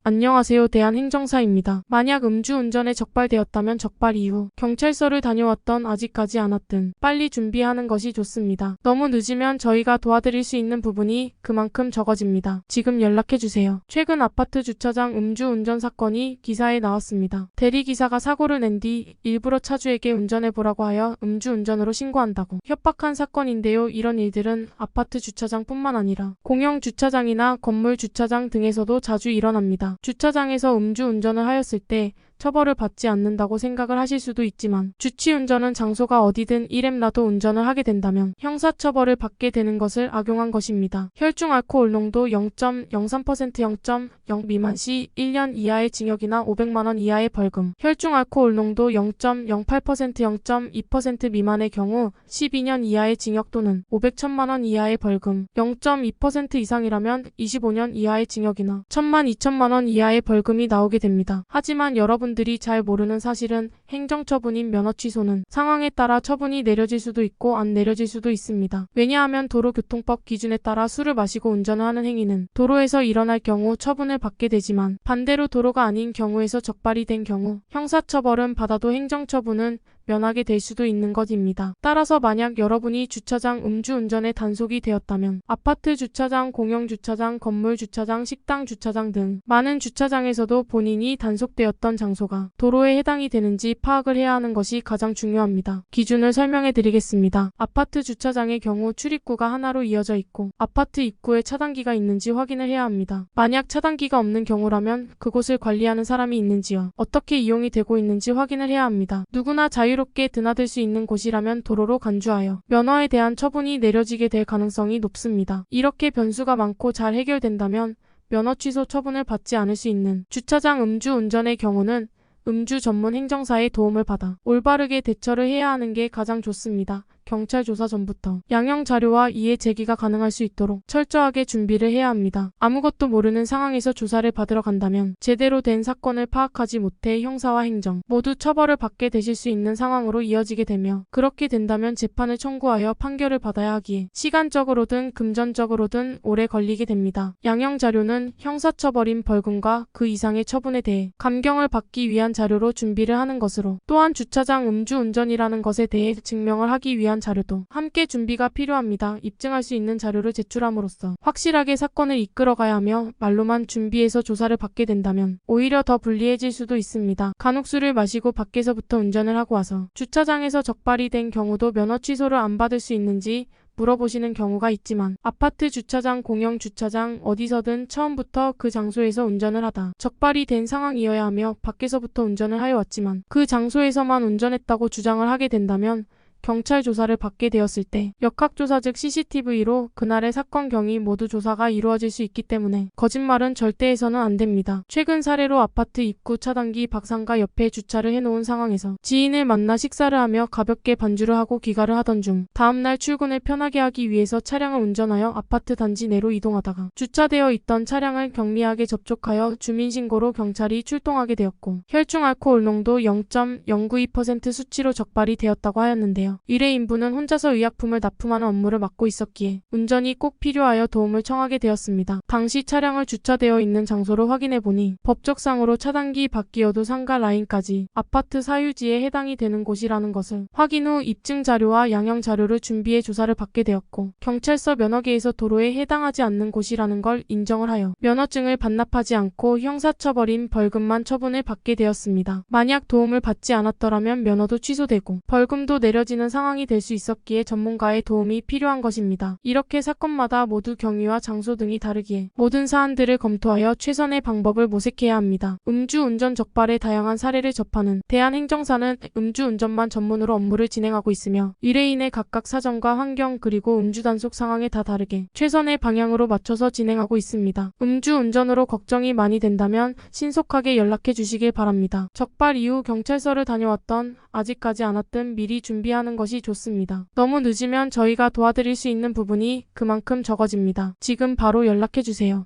안녕하세요. 대한행정사입니다. 만약 음주운전에 적발되었다면 적발 이후 경찰서를 다녀왔던 아직까지 않았든 빨리 준비하는 것이 좋습니다. 너무 늦으면 저희가 도와드릴 수 있는 부분이 그만큼 적어집니다. 지금 연락해주세요. 최근 아파트 주차장 음주운전 사건이 기사에 나왔습니다. 대리기사가 사고를 낸 뒤 일부러 차주에게 운전해보라고 하여 음주운전으로 신고한다고 협박한 사건인데요. 이런 일들은 아파트 주차장뿐만 아니라 공영 주차장이나 건물 주차장 등에서도 자주 일어납니다. 주차장에서 음주운전을 하였을 때 처벌을 받지 않는다고 생각을 하실 수도 있지만 주치운전은 장소가 어디든 이램라도 운전을 하게 된다면 형사처벌을 받게 되는 것을 악용한 것입니다. 혈중 알코올 농도 0.03% 0.0 미만 시 1년 이하의 징역이나 500만 원 이하의 벌금, 혈중 알코올 농도 0.08% 0.2% 미만의 경우 12년 이하의 징역 또는 500,000만 원 이하의 벌금, 0.2% 이상이라면 25년 이하의 징역이나 1,000만 2천만 원 이하의 벌금이 나오게 됩니다. 하지만 여러분들이 잘 모르는 사실은 행정처분인 면허 취소는 상황에 따라 처분이 내려질 수도 있고 안 내려질 수도 있습니다. 왜냐하면 도로교통법 기준에 따라 술을 마시고 운전을 하는 행위는 도로에서 일어날 경우 처분을 받게 되지만 반대로 도로가 아닌 경우에서 적발이 된 경우 형사처벌은 받아도 행정처분은 면하게 될 수도 있는 것입니다. 따라서 만약 여러분이 주차장 음주운전에 단속이 되었다면 아파트 주차장, 공영 주차장, 건물 주차장, 식당 주차장 등 많은 주차장에서도 본인이 단속되었던 장소가 도로에 해당이 되는지 파악을 해야 하는 것이 가장 중요합니다. 기준을 설명해 드리겠습니다. 아파트 주차장의 경우 출입구가 하나로 이어져 있고 아파트 입구에 차단기가 있는지 확인을 해야 합니다. 만약 차단기가 없는 경우라면 그곳을 관리하는 사람이 있는지와 어떻게 이용이 되고 있는지 확인을 해야 합니다. 누구나 자유롭게 드나들 수 있는 곳이라면 도로로 간주하여 면허에 대한 처분이 내려지게 될 가능성이 높습니다. 이렇게 변수가 많고 잘 해결된다면 면허 취소 처분을 받지 않을 수 있는 주차장 음주운전의 경우는 음주 전문 행정사의 도움을 받아 올바르게 대처를 해야 하는 게 가장 좋습니다. 경찰 조사 전부터 양형 자료와 이해 제기가 가능할 수 있도록 철저하게 준비를 해야 합니다. 아무것도 모르는 상황에서 조사를 받으러 간다면 제대로 된 사건을 파악하지 못해 형사와 행정 모두 처벌을 받게 되실 수 있는 상황으로 이어지게 되며 그렇게 된다면 재판을 청구하여 판결을 받아야 하기에 시간적으로든 금전적으로든 오래 걸리게 됩니다. 양형 자료는 형사처벌인 벌금과 그 이상의 처분에 대해 감경을 받기 위한 자료로 준비를 하는 것으로 또한 주차장 음주운전이라는 것에 대해 증명을 하기 위한 자료도 함께 준비가 필요합니다. 입증할 수 있는 자료를 제출함으로써 확실하게 사건을 이끌어가야 하며 말로만 준비해서 조사를 받게 된다면 오히려 더 불리해질 수도 있습니다. 간혹 술을 마시고 밖에서부터 운전을 하고 와서 주차장에서 적발이 된 경우도 면허 취소를 안 받을 수 있는지 물어보시는 경우가 있지만 아파트 주차장, 공영 주차장 어디서든 처음부터 그 장소에서 운전을 하다 적발이 된 상황이어야 하며 밖에서부터 운전을 하여 왔지만 그 장소에서만 운전했다고 주장을 하게 된다면 경찰 조사를 받게 되었을 때 역학조사 즉 CCTV로 그날의 사건 경위 모두 조사가 이루어질 수 있기 때문에 거짓말은 절대 해서는 안 됩니다. 최근 사례로 아파트 입구 차단기 박상가 옆에 주차를 해놓은 상황에서 지인을 만나 식사를 하며 가볍게 반주를 하고 귀가를 하던 중 다음날 출근을 편하게 하기 위해서 차량을 운전하여 아파트 단지 내로 이동하다가 주차되어 있던 차량을 경미하게 접촉하여 주민신고로 경찰이 출동하게 되었고 혈중 알코올 농도 0.092% 수치로 적발이 되었다고 하였는데요. 의뢰인분은 혼자서 의약품을 납품하는 업무를 맡고 있었기에 운전이 꼭 필요하여 도움을 청하게 되었습니다. 당시 차량을 주차되어 있는 장소로 확인해보니 법적상으로 차단기 밖이어도 상가 라인까지 아파트 사유지에 해당이 되는 곳이라는 것을 확인 후 입증 자료와 양형 자료를 준비해 조사를 받게 되었고 경찰서 면허계에서 도로에 해당하지 않는 곳이라는 걸 인정을 하여 면허증을 반납하지 않고 형사처벌인 벌금만 처분을 받게 되었습니다. 만약 도움을 받지 않았더라면 면허도 취소되고 벌금도 내려지는 상황이 될 수 있었기에 전문가의 도움이 필요한 것입니다. 이렇게 사건마다 모두 경위와 장소 등이 다르기에 모든 사안들을 검토하여 최선의 방법을 모색해야 합니다. 음주운전 적발의 다양한 사례를 접하는 대한행정사는 음주운전만 전문으로 업무를 진행하고 있으며 의뢰인의 각각 사정과 환경 그리고 음주단속 상황에 다 다르게 최선의 방향으로 맞춰서 진행하고 있습니다. 음주운전으로 걱정이 많이 된다면 신속하게 연락해 주시길 바랍니다. 적발 이후 경찰서를 다녀왔던 아직까지 않았든 미리 준비하는 것이 좋습니다. 너무 늦으면 저희가 도와드릴 수 있는 부분이 그만큼 적어집니다. 지금 바로 연락해주세요.